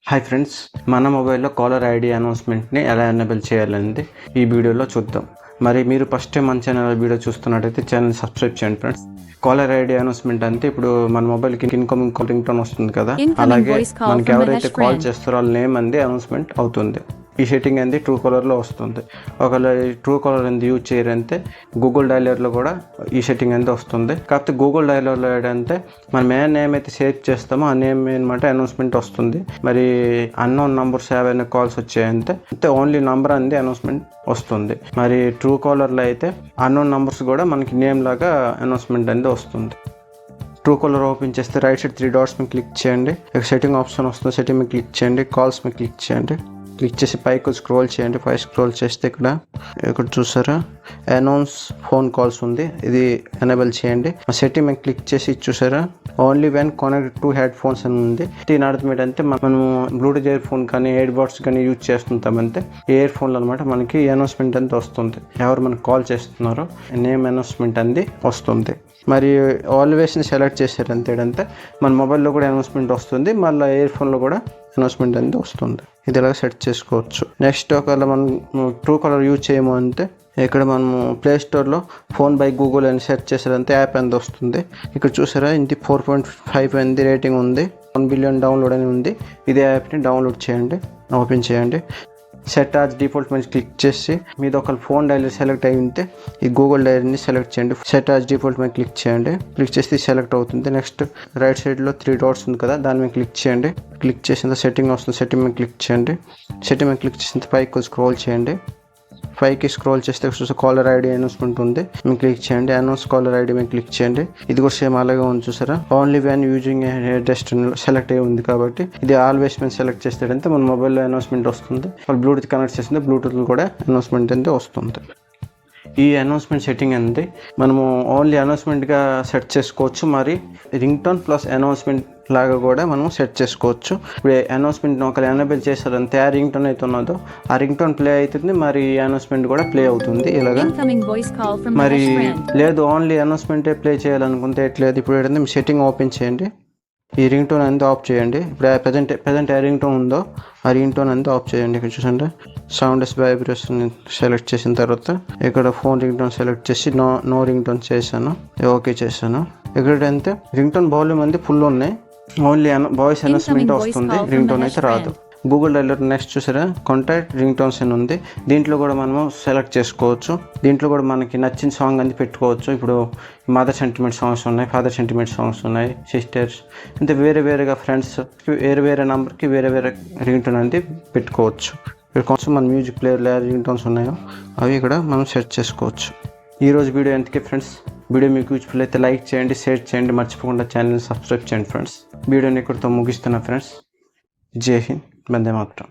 Hi friends, మన మొబైల్లో caller ID అనౌన్స్మెంట్ని ఎలా ఎనేబుల్ చేయాలనేది ఈ వీడియోలో చూద్దాం. మరి మీరు ఫస్ట్ టైం మన ఛానల్ వీడియో చూస్తున్నట్టయితే ఛానల్ సబ్స్క్రైబ్ చేయండి ఫ్రెండ్స్. కాలర్ ఐడి అనౌన్స్మెంట్ అంటే ఇప్పుడు మన మొబైల్కి ఇన్కమింగ్ రింగ్ టోన్ వస్తుంది కదా, అలాగే మనకి ఎవరైతే కాల్ చేస్తారో వాళ్ళ నేమ్ అంది అనౌన్స్మెంట్ అవుతుంది. ఈ సెట్టింగ్ అనేది ట్రూ కాలర్లో వస్తుంది. ఒకవేళ ట్రూ కాలర్ అనేది యూజ్ చేయరంటే గూగుల్ డైలర్లో కూడా ఈ సెట్టింగ్ అనేది వస్తుంది. కాకపోతే గూగుల్ డైలర్లో ఏంటంటే మనం ఏ నేమ్ అయితే సేవ్ చేస్తామో ఆ నేమ్ అనమాట అనౌన్స్మెంట్ వస్తుంది. మరి అన్నోన్ నంబర్స్ ఏవైనా కాల్స్ వచ్చాయంటే ఓన్లీ నంబర్ అనేది అనౌన్స్మెంట్ వస్తుంది. మరి ట్రూ కాలర్లో అయితే అన్నోన్ నంబర్స్ కూడా మనకి నేమ్ లాగా అనౌన్స్మెంట్ అనేది వస్తుంది. ట్రూ కాలర్ ఓపెన్ చేస్తే రైట్ సైడ్ 3 డాట్స్ మీద క్లిక్ చేయండి. సెట్టింగ్ ఆప్షన్ వస్తుంది, సెట్టింగ్ మీద క్లిక్ చేయండి. కాల్స్ మీద క్లిక్ చేయండి. క్లిక్ చేసి పైకి స్క్రోల్ చేయండి. పై స్క్రోల్ చేస్తే ఇక్కడ చూసారా అనౌన్స్ ఫోన్ కాల్స్ ఉంది, ఇది ఎనేబుల్ చేయండి. సెట్టింగ్ మీద క్లిక్ చేసి చూసారా only when connect to head phones అని ఉంది. దీని అర్థం ఏంటంటే మనము బ్లూటూత్ ఇయర్ ఫోన్ కానీ ఎయిర్ బడ్స్ కానీ యూజ్ చేస్తుంటామంటే ఇయర్ ఫోన్లో అనమాట మనకి అనౌన్స్మెంట్ అంతా వస్తుంది. ఎవరు మనకు కాల్ చేస్తున్నారో నేమ్ అనౌన్స్మెంట్ అంది వస్తుంది. మరి ఆల్వేస్ని సెలెక్ట్ చేశారంటే మన మొబైల్లో కూడా అనౌన్స్మెంట్ వస్తుంది, మళ్ళీ ఇయర్ ఫోన్లో కూడా అనౌన్స్మెంట్ అనేది వస్తుంది. ఇది ఇలా సెట్ చేసుకోవచ్చు. నెక్స్ట్ ఒకవేళ మనం ట్రూ కాలర్ యూజ్ చేయము అంటే ఇక్కడ మనము ప్లే స్టోర్లో ఫోన్ బై గూగుల్ అని సెర్చ్ చేసారంటే యాప్ అనేది వస్తుంది. ఇక్కడ చూసారా ఇది 4.5 అనేది రేటింగ్ ఉంది, 1 బిలియన్ డౌన్లోడ్ అని ఉంది. ఇదే యాప్ని డౌన్లోడ్ చేయండి, ఓపెన్ చేయండి. సెట్ యాజ్ డిఫాల్ట్ మీద క్లిక్ చేసి మీద ఒక ఫోన్ డైలర్ సెలెక్ట్ అయి ఉంటే ఈ గూగుల్ డైలర్ని సెలెక్ట్ చేయండి. సెట్ యాజ్ డిఫాల్ట్ మీద క్లిక్ చేయండి. క్లిక్ చేస్తే సెలెక్ట్ అవుతుంది. నెక్స్ట్ రైట్ సైడ్లో 3 డాట్స్ ఉంది కదా, దాని మీద క్లిక్ చేయండి. క్లిక్ చేసిన సెట్టింగ్ వస్తుంది, సెట్టింగ్ మీద క్లిక్ చేయండి. సెట్టింగ్ మీద క్లిక్ చేసిన పైకి స్క్రోల్ చేయండి. పైకి స్క్రోల్ చేస్తే చూస్తే కాలర్ ఐడి అనౌన్స్మెంట్ ఉంది, మీరు క్లిక్ చేయండి. అనౌన్స్ కాలర్ ఐడి మీద క్లిక్ చేయండి. ఇది కూడా సేమ్ అలాగే ఉంది చూసారా, only van using destiny select అయ్యి ఉంది కాబట్టి ఇది ఆల్వేస్ మేము సెలెక్ట్ చేస్తాడంటే మన మొబైల్లో అనౌన్స్మెంట్ వస్తుంది. వాళ్ళు బ్లూటూత్ కనెక్ట్ చేస్తే బ్లూటూత్ కూడా అనౌన్స్మెంట్ అయితే వస్తుంది. ఈ అనౌన్స్మెంట్ సెట్టింగ్ అనేది మనము ఓన్లీ అనౌన్స్మెంట్గా సెట్ చేసుకోవచ్చు. మరి రింగ్ టోన్ ప్లస్ అనౌన్స్మెంట్ లాగా కూడా మనం సెట్ చేసుకోవచ్చు. ఇప్పుడు అనౌన్స్మెంట్ ఒకవేళ ఎనేబుల్ చేస్తారంటే ఆ రింగ్ టోన్ అయితే ఉన్నదో ఆ రింగ్ టోన్ ప్లే అవుతుంది, మరి అనౌన్స్మెంట్ కూడా ప్లే అవుతుంది ఇలాగా. మరి లేదు ఓన్లీ అనౌన్స్మెంటే ప్లే చేయాలనుకుంటే ఎట్లేదు, ఇప్పుడు ఏంటంటే మీ సెట్టింగ్ ఓపెన్ చేయండి. ఈ రింగ్ టోన్ అనేది ఆఫ్ చేయండి. ఇప్పుడు ప్రజెంట్ ఏ రింగ్ టోన్ ఉందో ఆ రింగ్ టోన్ అనేది ఆఫ్ చేయండి. ఇక్కడ చూసండి సౌండ్ వైబ్రేషన్ సెలెక్ట్ చేసిన తర్వాత ఇక్కడ ఫోన్ రింగ్ టోన్ సెలెక్ట్ చేసి నో రింగ్ టోన్ చేశాను, ఓకే చేశాను. ఇక్కడ అంటే రింగ్ టోన్ వాల్యూమ్ అనేది ఫుల్ ఉన్నాయి, ఓన్లీ వాయిస్ అనౌన్స్మెంట్ వస్తుంది, రింగ్ టోన్ అయితే రాదు. గూగుల్ డైలర్ నెక్స్ట్ చూసారా కాంటాక్ట్ రింగ్ టోన్స్ అని ఉంది, దీంట్లో కూడా మనము సెలెక్ట్ చేసుకోవచ్చు. దీంట్లో కూడా మనకి నచ్చిన సాంగ్ అనేది పెట్టుకోవచ్చు. ఇప్పుడు మదర్ సెంటిమెంట్ సాంగ్స్ ఉన్నాయి, ఫాదర్ సెంటిమెంట్ సాంగ్స్ ఉన్నాయి, సిస్టర్స్ అంటే వేరేగా ఫ్రెండ్స్ వేరే నెంబర్కి వేరే రింగ్ టోన్ అనేది పెట్టుకోవచ్చు. కొంచెం మన మ్యూజిక్ ప్లేయర్లో రింగ్ టోన్స్ ఉన్నాయో అవి ఇక్కడ మనం సెట్ చేసుకోవచ్చు. ఈరోజు వీడియో ఎంతకే ఫ్రెండ్స్, వీడియో మీకు యూజ్ఫుల్ అయితే లైక్ చేయండి, షేర్ చేయండి, మర్చిపోకుండా ఛానల్ని సబ్స్క్రైబ్ చేయండి ఫ్రెండ్స్. వీడియోని ఇక్కడితో ముగిస్తున్నా ఫ్రెండ్స్. జై హింద్, వందే మాతరం.